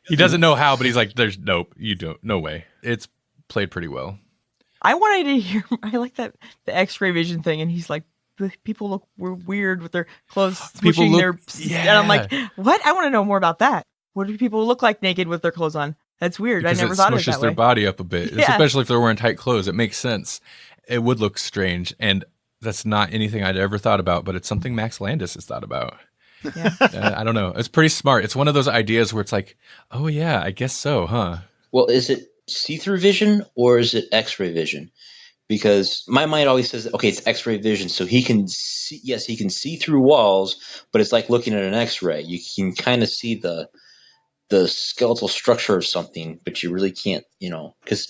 he doesn't know how, but he's like, "There's nope, you don't, no way." It's played pretty well. I wanted to hear. I like the X-ray vision thing, and he's like, "The people look weird with their clothes swishing their." Yeah. And I'm like, "What? I want to know more about that. What do people look like naked with their clothes on? That's weird. Because I never thought of it smushes that their way." body up a bit, Yeah. especially if they're wearing tight clothes. It makes sense. It would look strange, and that's not anything I'd ever thought about, but it's something Max Landis has thought about. Yeah. I don't know. It's pretty smart. It's one of those ideas where it's like, oh yeah, I guess so, huh? Well, is it see-through vision or is it X-ray vision? Because my mind always says, okay, it's X-ray vision, so he can see. Yes, he can see through walls, but it's like looking at an X-ray. You can kind of see the skeletal structure of something, but you really can't, because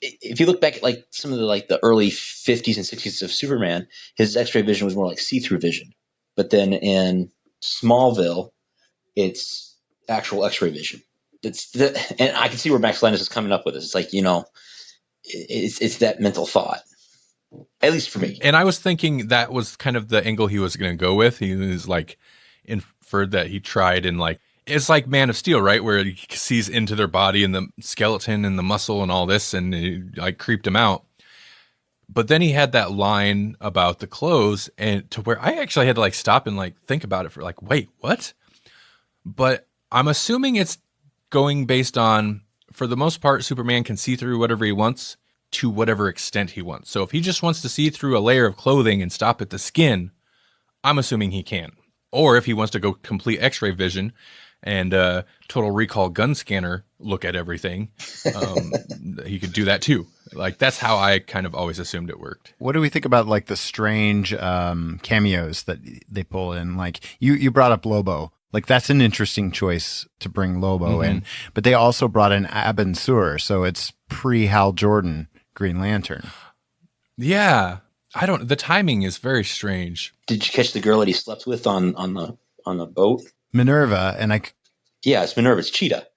if you look back at like some of the early 50s and 60s of Superman, his X-ray vision was more like see-through vision. But then in Smallville, it's actual X-ray vision. And I can see where Max Landis is coming up with this. It's like, it's that mental thought, at least for me. And I was thinking that was kind of the angle he was going to go with. He was like inferred that he tried and like, it's like Man of Steel, right? Where he sees into their body and the skeleton and the muscle and all this, and it like creeped him out. But then he had that line about the clothes, and to where I actually had to like stop and like think about it for like, wait, what? But I'm assuming it's going based on, for the most part, Superman can see through whatever he wants to whatever extent he wants. So if he just wants to see through a layer of clothing and stop at the skin, I'm assuming he can. Or if he wants to go complete X-ray vision and Total Recall gun scanner look at everything, he could do that too. Like, that's how I kind of always assumed it worked. What do we think about like the strange cameos that they pull in? Like you brought up Lobo. Like, that's an interesting choice to bring Lobo in. But they also brought in Abin Sur, so it's pre-Hal Jordan Green Lantern. Yeah. The timing is very strange. Did you catch the girl that he slept with on the boat? Minerva, and Yeah, it's Minerva. It's Cheetah.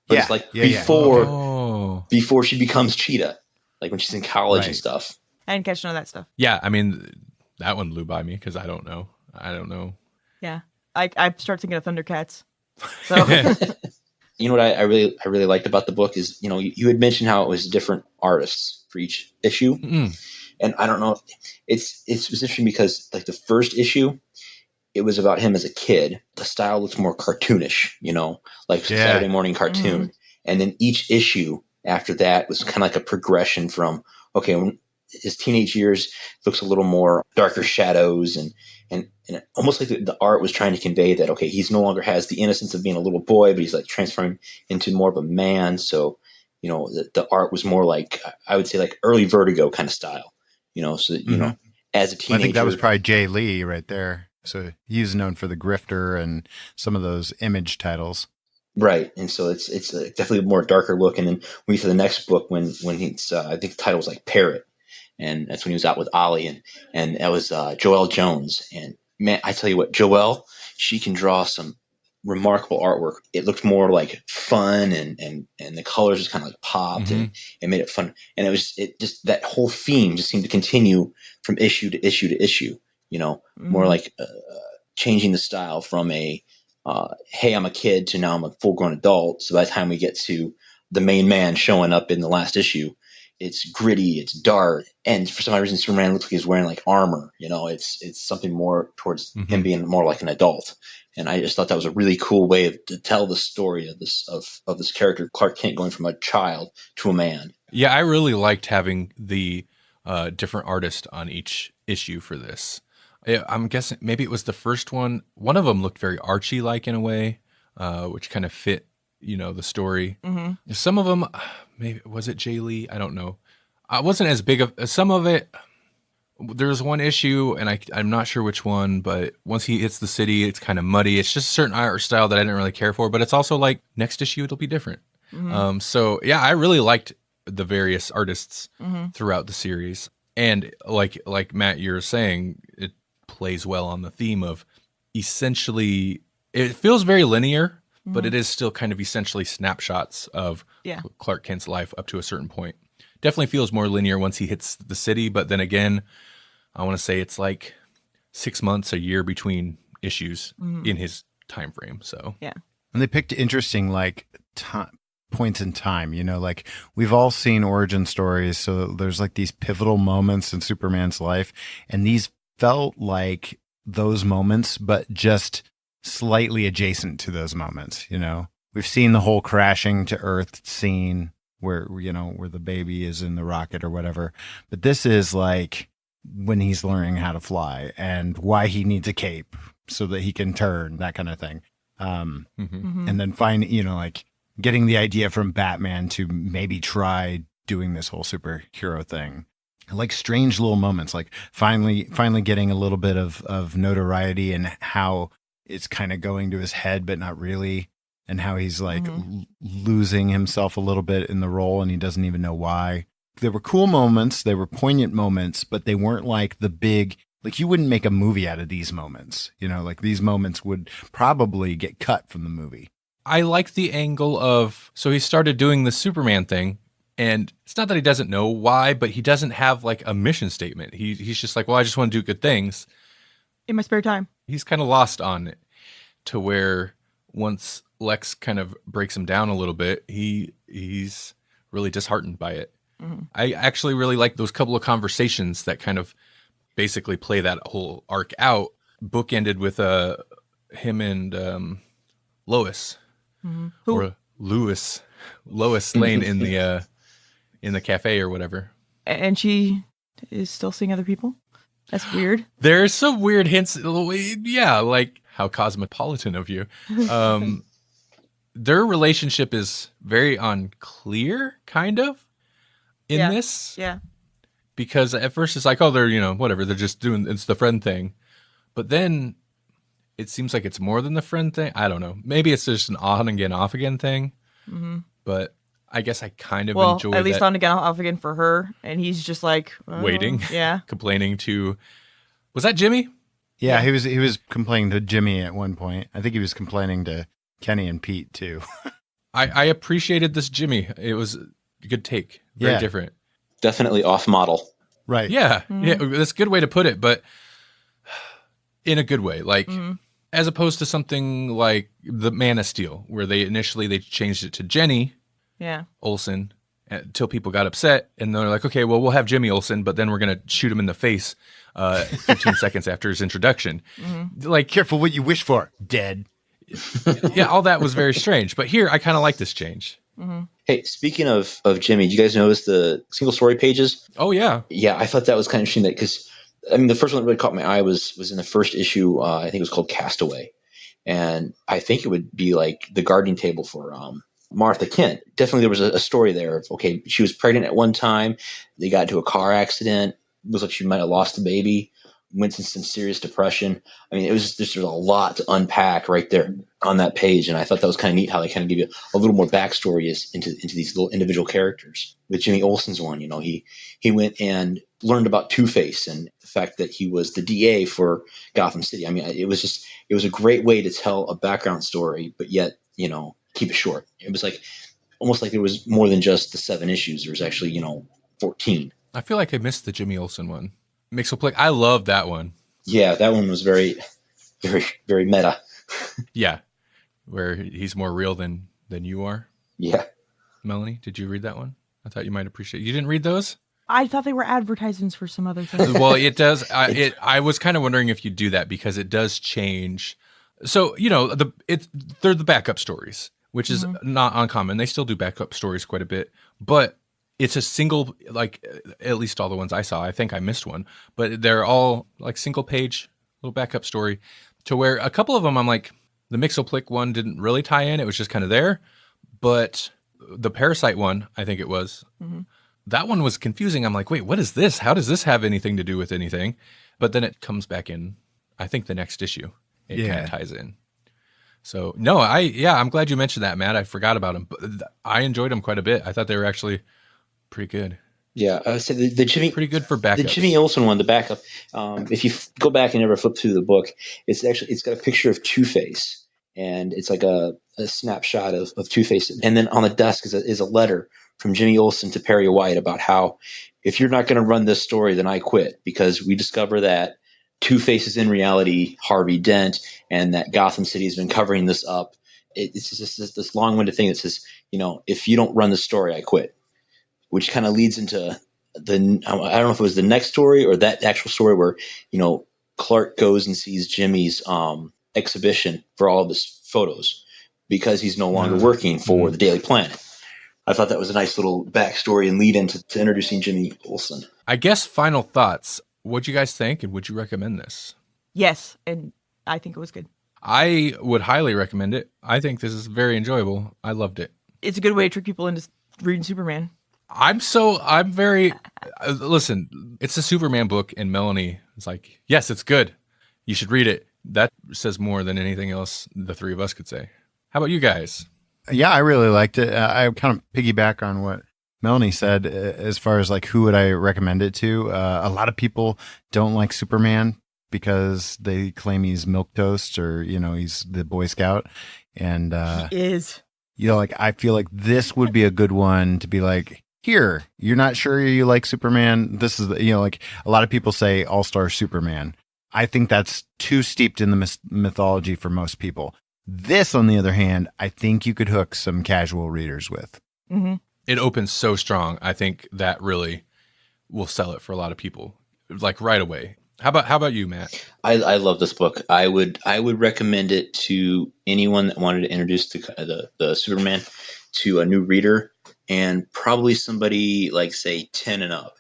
But it's like before she becomes Cheetah, like when she's in college and stuff. I didn't catch none of that stuff. Yeah, I mean, that one blew by me because I don't know. Yeah, I start thinking of Thundercats. So You know what I really liked about the book is, you had mentioned how it was different artists for each issue, and I don't know, it's interesting because like the first issue, it was about him as a kid. The style looks more cartoonish, like Saturday morning cartoon. And then each issue after that was kind of like a progression from, okay, when his teenage years looks a little more darker shadows and almost like the art was trying to convey that, okay, he's no longer has the innocence of being a little boy, but he's like transforming into more of a man. So, the art was more like, I would say like early Vertigo kind of style, so that, as a teenager. I think that was probably Jay Lee right there. So he's known for The Grifter and some of those Image titles. Right. And so it's definitely a more darker look. And then we for the next book when he's I think the title was like Parrot, and that's when he was out with Ollie, and that was Joelle Jones. And man, I tell you what, Joelle, she can draw some remarkable artwork. It looked more like fun and the colors just kind of like popped and it made it fun. And it just that whole theme just seemed to continue from issue to issue to issue. More like changing the style from a, hey, I'm a kid to now I'm a full-grown adult. So by the time we get to the main man showing up in the last issue, it's gritty, it's dark, and for some reason Superman looks like he's wearing like armor. It's something more towards him being more like an adult. And I just thought that was a really cool way to tell the story of this character, Clark Kent, going from a child to a man. Yeah, I really liked having the different artist on each issue for this. I'm guessing maybe it was the first one. One of them looked very Archie-like in a way, which kind of fit, the story. Some of them, maybe was it Jay Lee? I don't know. I wasn't as big of some of it. There was one issue, and I'm not sure which one, but once he hits the city, it's kind of muddy. It's just a certain art style that I didn't really care for, but it's also like next issue it'll be different. So yeah, I really liked the various artists throughout the series, and like Matt, you're saying, plays well on the theme of essentially, it feels very linear, but it is still kind of essentially snapshots of Clark Kent's life up to a certain point. Definitely feels more linear once he hits the city, but then again, I want to say it's like 6 months, a year between issues in his time frame. So Yeah. And they picked interesting like points in time, you know, like we've all seen origin stories. So there's like these pivotal moments in Superman's life. And these felt like those moments, but just slightly adjacent to those moments. You know, we've seen the whole crashing to Earth scene where, you know, where the baby is in the rocket or whatever. But this is like when he's learning how to fly and why he needs a cape so that he can turn, that kind of thing. And then you know, like getting the idea from Batman to maybe try doing this whole superhero thing. Like strange little moments, like finally getting a little bit of notoriety and how it's kind of going to his head, but not really. And how he's like losing himself a little bit in the role and he doesn't even know why. There were cool moments. They were poignant moments, but they weren't like the big, like you wouldn't make a movie out of these moments, you know, like these moments would probably get cut from the movie. I like the angle of, so he started doing the Superman thing, and it's not that he doesn't know why, but he doesn't have like a mission statement. He's just like, well, I just want to do good things. In my spare time. He's kind of lost on it, to where once Lex kind of breaks him down a little bit, he's really disheartened by it. I actually really like those couple of conversations that kind of basically play that whole arc out. Bookended with him and Lois or Lois Lane in the cafe or whatever. And she is still seeing other people? That's weird. There's some weird hints. Yeah, like how cosmopolitan of you. Their relationship is very unclear, kind of, in this. Yeah. Because at first it's like, oh, they're, you know, whatever. They're just doing, it's the friend thing. But then it seems like it's more than the friend thing. I don't know. Maybe it's just an on again, off again thing. But I guess I kind of enjoy at least that. on again, off again for her. And he's just like, Waiting. Yeah. Complaining to, was that Jimmy? Yeah, he was complaining to Jimmy at one point. I think he was complaining to Kenny and Pete too. I appreciated this Jimmy. It was a good take. Very different. Definitely off model. Right. Yeah. Yeah. That's a good way to put it, but in a good way. Like, as opposed to something like the Man of Steel, where they changed it to Jenny Olsen until people got upset. And they're like, okay, well, we'll have Jimmy Olsen, but then we're going to shoot him in the face 15 seconds after his introduction. Like, Careful what you wish for. Dead. yeah, all that was very strange. But here, I kind of like this change. Hey, speaking of Jimmy, do you guys notice the single story pages? Oh, yeah. Yeah, I thought that was kind of interesting because, I mean, the first one that really caught my eye was in the first issue. I think it was called Castaway. And I think it would be like the guarding table for Martha Kent. Definitely there was a story there of, okay, she was pregnant at one time. They got into a car accident. It was like she might have lost the baby. Went into some serious depression. I mean, there's a lot to unpack right there on that page, and I thought that was kind of neat how they kind of give you a little more backstory into these little individual characters. With Jimmy Olsen's one, you know, he went and learned about Two-Face and the fact that he was the DA for Gotham City. I mean, it was a great way to tell a background story, but yet, you know, keep it short. It was like almost like there was more than just the 7 issues. There was actually, you know, 14. I feel like I missed the Jimmy Olsen one. Mixoplick. I love that one. Yeah, that one was very, very, very meta. Yeah, where he's more real than you are. Yeah. Melanie, did you read that one? I thought you might appreciate it. You didn't read those? I thought they were advertisements for some other thing. Well, it does. I was kind of wondering if you do that because it does change. So, you know, they're the backup stories, which is not uncommon. They still do backup stories quite a bit, but it's a single, like, at least all the ones I saw. I think I missed one, but they're all like single page little backup story, to where a couple of them I'm like, the Mixoplick one didn't really tie in. It was just kind of there. But the Parasite one, I think it was, that one was confusing. I'm like, wait, what is this? How does this have anything to do with anything? But then it comes back in, I think, the next issue. It kind of ties in. So, no, I'm glad you mentioned that, Matt. I forgot about them. But I enjoyed them quite a bit. I thought they were actually pretty good. Yeah, I said the Jimmy Pretty good for backups. The Jimmy Olsen one, the backup. If you go back and ever flip through the book, it's got a picture of Two-Face, and it's like a snapshot of Two-Face, and then on the desk is a letter from Jimmy Olsen to Perry White about how if you're not going to run this story, then I quit, because we discover that Two-Face is in reality Harvey Dent, and that Gotham City has been covering this up. It's just this long-winded thing that says, if you don't run the story, I quit. Which kind of leads into I don't know if it was the next story or that actual story where, Clark goes and sees Jimmy's exhibition for all of his photos because he's no longer working for the Daily Planet. I thought that was a nice little backstory and lead into to introducing Jimmy Olsen. I guess final thoughts. What'd you guys think, and would you recommend this? Yes, and I think it was good. I would highly recommend it. I think this is very enjoyable. I loved it. It's a good way to trick people into reading Superman. Listen, it's a Superman book, and Melanie is like, yes, it's good. You should read it. That says more than anything else the three of us could say. How about you guys? Yeah, I really liked it. I kind of piggyback on what Melanie said as far as like who would I recommend it to. A lot of people don't like Superman because they claim he's milquetoast or, he's the Boy Scout. And he is. Like I feel like this would be a good one to be like, here, you're not sure you like Superman. This is, like a lot of people say All-Star Superman. I think that's too steeped in the mythology for most people. This, on the other hand, I think you could hook some casual readers with. Mm-hmm. It opens so strong. I think that really will sell it for a lot of people, like right away. How about you, Matt? I love this book. I would recommend it to anyone that wanted to introduce the Superman to a new reader, and probably somebody like, say, 10 and up.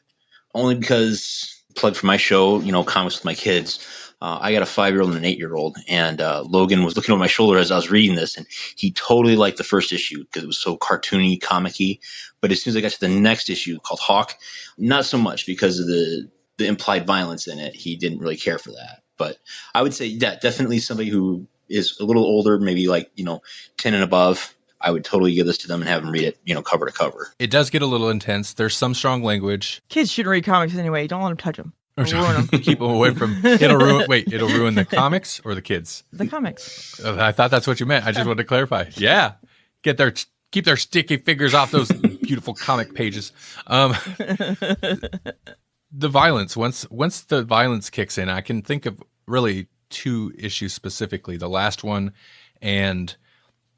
Only because, plug for my show, comics with my kids. I got a 5-year-old and an 8-year-old, and Logan was looking over my shoulder as I was reading this, and he totally liked the first issue because it was so cartoony, comic-y. But as soon as I got to the next issue called Hawk, not so much because of the implied violence in it. He didn't really care for that. But I would say, yeah, definitely somebody who is a little older, maybe like, 10 and above. I would totally give this to them and have them read it, cover to cover. It does get a little intense. There's some strong language. Kids shouldn't read comics anyway. Don't let them touch them. It'll ruin them. Keep them away from. It'll ruin the comics or the kids? The comics. I thought that's what you meant. I just wanted to clarify. Yeah, keep their sticky fingers off those beautiful comic pages. The violence. Once the violence kicks in, I can think of really 2 issues specifically. The last one and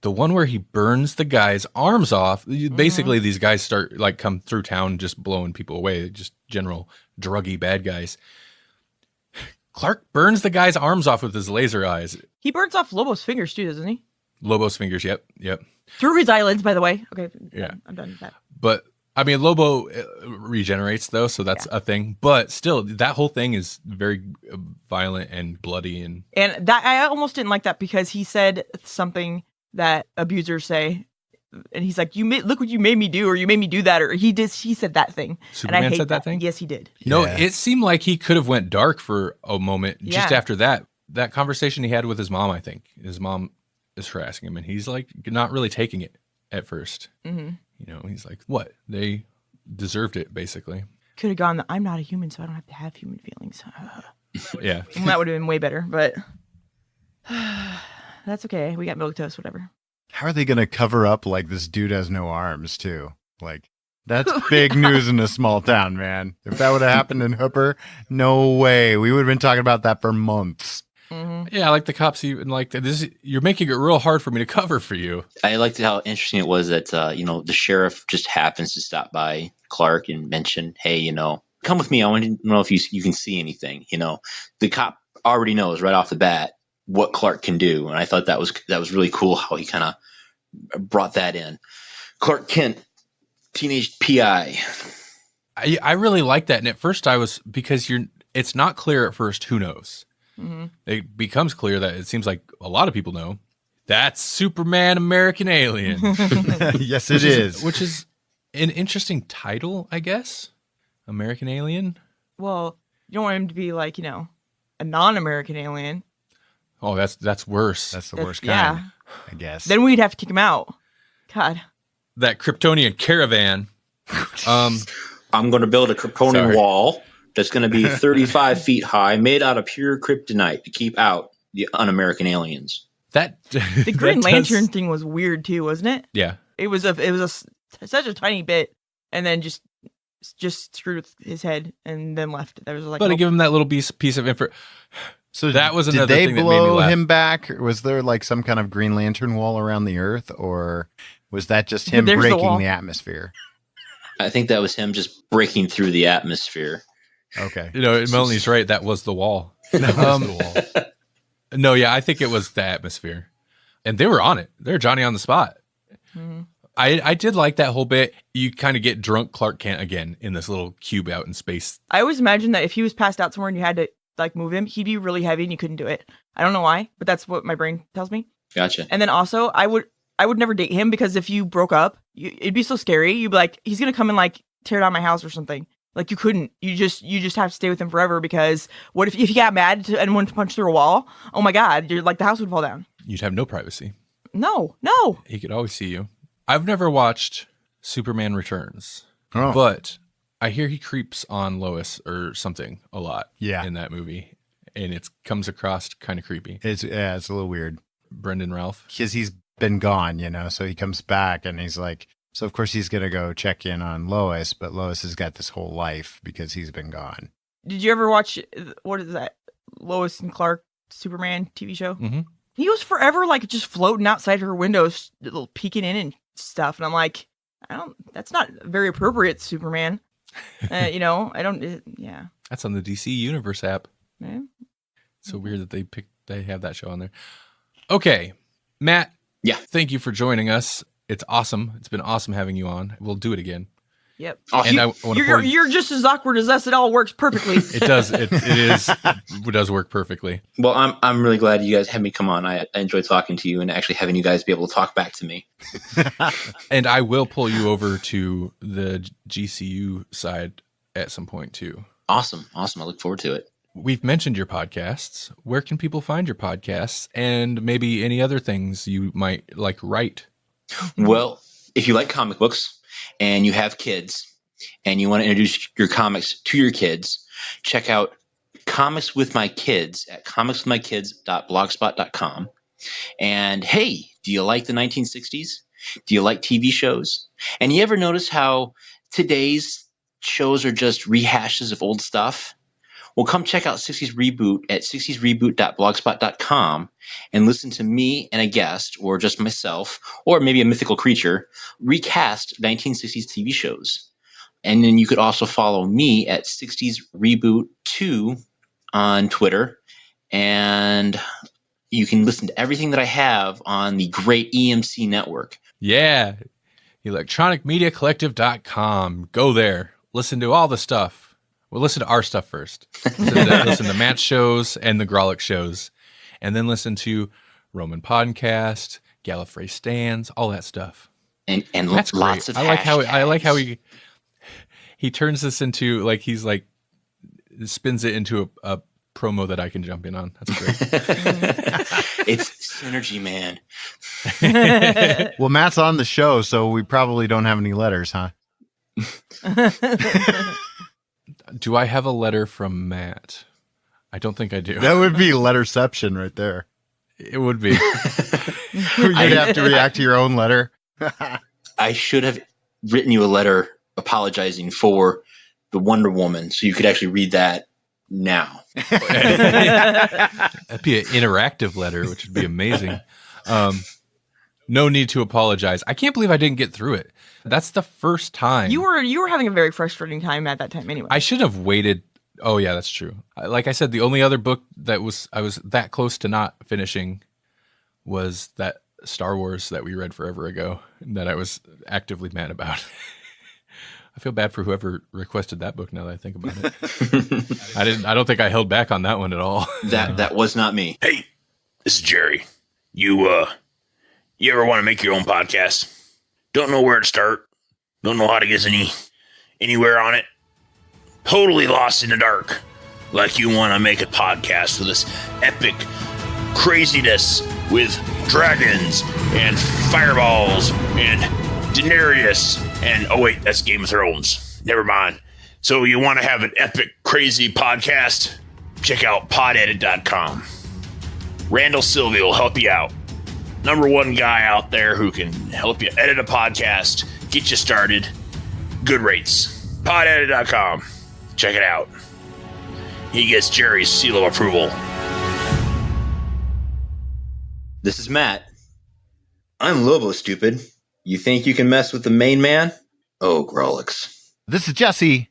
the one where he burns the guy's arms off. Basically, these guys start come through town just blowing people away, just general druggy bad guys. Clark burns the guy's arms off with his laser eyes. He burns off Lobo's fingers too, doesn't he? Lobo's fingers, yep. Through his eyelids, by the way. Okay, yeah, I'm done with that. But I mean, Lobo regenerates though, so that's a thing. But still, that whole thing is very violent and bloody, and that I almost didn't like that because he said something that abusers say, and he's like, look what you made me do, or you made me do that, or he said that thing. Superman and I hate said that thing? Yes, he did. No, Yeah. It seemed like he could have went dark for a moment just after that conversation he had with his mom. I think his mom is harassing him, and he's like not really taking it at first. Mm-hmm. He's like, what? They deserved it, basically. Could have gone, I'm not a human, so I don't have to have human feelings. Yeah. And that would have been way better, but that's okay. We got milquetoast, whatever. How are they going to cover up like this dude has no arms too? Like that's big news in a small town, man. If that would have happened in Hooper, no way. We would have been talking about that for months. Mm-hmm. Yeah, like the cops even like this. You're making it real hard for me to cover for you. I liked how interesting it was that, the sheriff just happens to stop by Clark and mention, hey, come with me. I want to know if you can see anything. The cop already knows right off the bat what Clark can do. And I thought that was really cool how he kind of brought that in. Clark Kent, teenage PI. I really like that. And at first because it's not clear at first who knows. Mm-hmm. It becomes clear that it seems like a lot of people know. That's Superman American Alien. Yes, it is. Which is an interesting title, I guess. American Alien. Well, you don't want him to be like, a non-American alien. Oh, that's worse. That's the worst kind, yeah. I guess. Then we'd have to kick him out. God. That Kryptonian caravan. I'm going to build a Kryptonian wall that's going to be 35 feet high, made out of pure kryptonite to keep out the un-American aliens. The Green Lantern thing was weird too, wasn't it? Yeah. It was such a tiny bit, and then just screwed with his head and then left. There was like, but to give him that little piece of info. So that was another thing thing that made me laugh. Did they blow him back? Was there like some kind of Green Lantern wall around the Earth, or was that just him breaking the atmosphere? I think that was him just breaking through the atmosphere. Okay. Melanie's right. That was the wall. No, yeah, I think it was the atmosphere. And they were on it. They're Johnny on the spot. Mm-hmm. I did like that whole bit. You kind of get drunk Clark Kent again in this little cube out in space. I always imagined that if he was passed out somewhere and you had to like move him, he'd be really heavy and you couldn't do it. I don't know why, but that's what my brain tells me. Gotcha. And then also, I would never date him because if you broke up, it'd be so scary. You'd be like, he's gonna come and like tear down my house or something. Like you couldn't. You just have to stay with him forever because what if he got mad and wanted to punch through a wall? Oh my God, you're like the house would fall down. You'd have no privacy. No. He could always see you. I've never watched Superman Returns, Oh. but I hear he creeps on Lois or something a lot. Yeah. In that movie, and it comes across kind of creepy. It's a little weird. Brendan Ralph, because he's been gone, so he comes back and he's like, so of course he's gonna go check in on Lois, but Lois has got this whole life because he's been gone. Did you ever watch what is that Lois and Clark Superman TV show? Mm-hmm. He was forever like just floating outside her windows, little peeking in and stuff, and I'm like, that's not very appropriate, Superman. I don't. Yeah. That's on the DC Universe app. Yeah. It's so weird that they have that show on there. Okay, Matt. Yeah. Thank you for joining us. It's awesome. It's been awesome having you on. We'll do it again. Yep. And you're just as awkward as us. It all works perfectly. It does. It does work perfectly. Well, I'm really glad you guys had me come on. I enjoyed talking to you and actually having you guys be able to talk back to me. And I will pull you over to the GCU side at some point too. Awesome. I look forward to it. We've mentioned your podcasts. Where can people find your podcasts and maybe any other things you might like write? Well, if you like comic books and you have kids and you want to introduce your comics to your kids, check out Comics with My Kids at comicswithmykids.blogspot.com. And hey, do you like the 1960s? Do you like TV shows? And you ever notice how today's shows are just rehashes of old stuff? Well, come check out 60s Reboot at 60sreboot.blogspot.com and listen to me and a guest, or just myself, or maybe a mythical creature, recast 1960s TV shows. And then you could also follow me at 60s Reboot 2 on Twitter. And you can listen to everything that I have on the great EMC network. Yeah. electronicmediacollective.com. Go there. Listen to all the stuff. Well, listen to our stuff first. Listen to Matt's shows and the Grawlix shows. And then listen to Roman Podcast, Gallifrey Stands, all that stuff. And that's lots great. of I like how he turns this into like he's like spins it into a promo that I can jump in on. That's great. It's synergy, man. Well, Matt's on the show, so we probably don't have any letters, huh? Do I have a letter from Matt? I don't think I do. That would be letterception right there. It would be. You'd have to react to your own letter. I should have written you a letter apologizing for the Wonder Woman, so you could actually read that now. That'd be an interactive letter, which would be amazing. No need to apologize. I can't believe I didn't get through it. That's the first time. You were having a very frustrating time at that time anyway. I should have waited. Oh yeah, that's true. Like I said, the only other book that I was that close to not finishing was that Star Wars that we read forever ago that I was actively mad about. I feel bad for whoever requested that book now that I think about it. I don't think I held back on that one at all. That was not me. Hey, this is Jerry. You ever want to make your own podcast? Don't know where to start. Don't know how to get anywhere on it. Totally lost in the dark. Like you want to make a podcast with this epic craziness with dragons and fireballs and Daenerys and oh wait, that's Game of Thrones. Never mind. So you want to have an epic, crazy podcast? Check out podedit.com. Randall Sylvia will help you out. Number one guy out there who can help you edit a podcast, get you started. Good rates. Podedit.com. Check it out. He gets Jerry's seal of approval. This is Matt. I'm Lobo, stupid. You think you can mess with the main man? Oh, Grawlix. This is Jesse.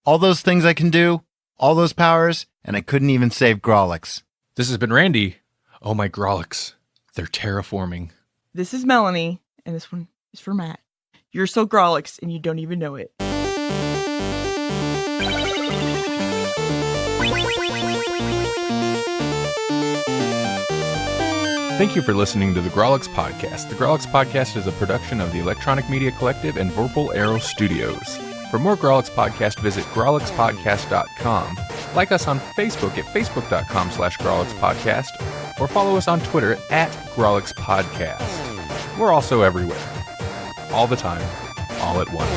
All those things I can do, all those powers, and I couldn't even save Grawlix. This has been Randy. Oh, my Grawlix. They're terraforming. This is Melanie, and this one is for Matt. You're so Grawlix, and you don't even know it. Thank you for listening to the Grawlix Podcast. The Grawlix Podcast is a production of the Electronic Media Collective and Vorpal Arrow Studios. For more Grawlix Podcast, visit grawlixpodcast.com. Like us on Facebook at facebook.com/grawlixpodcast, or follow us on Twitter at Grawlix Podcast. We're also everywhere. All the time. All at once.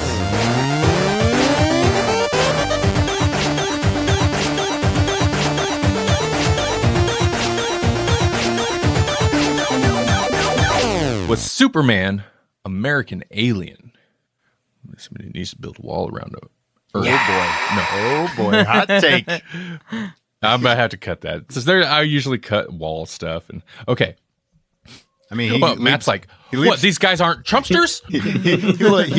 Was Superman American alien? Somebody needs to build a wall around it. Oh boy, hot take. I'm gonna have to cut that. I usually cut wall stuff. And okay, I mean, Matt's like, what? These guys aren't Trumpsters? He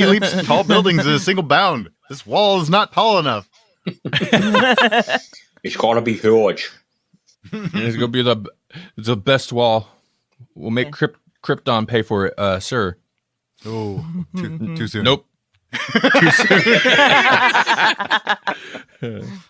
leaps tall buildings in a single bound. This wall is not tall enough. It's gotta be huge. It's gonna be the best wall. We'll make Krypton pay for it, sir. Oh, too soon. Nope. Too soon.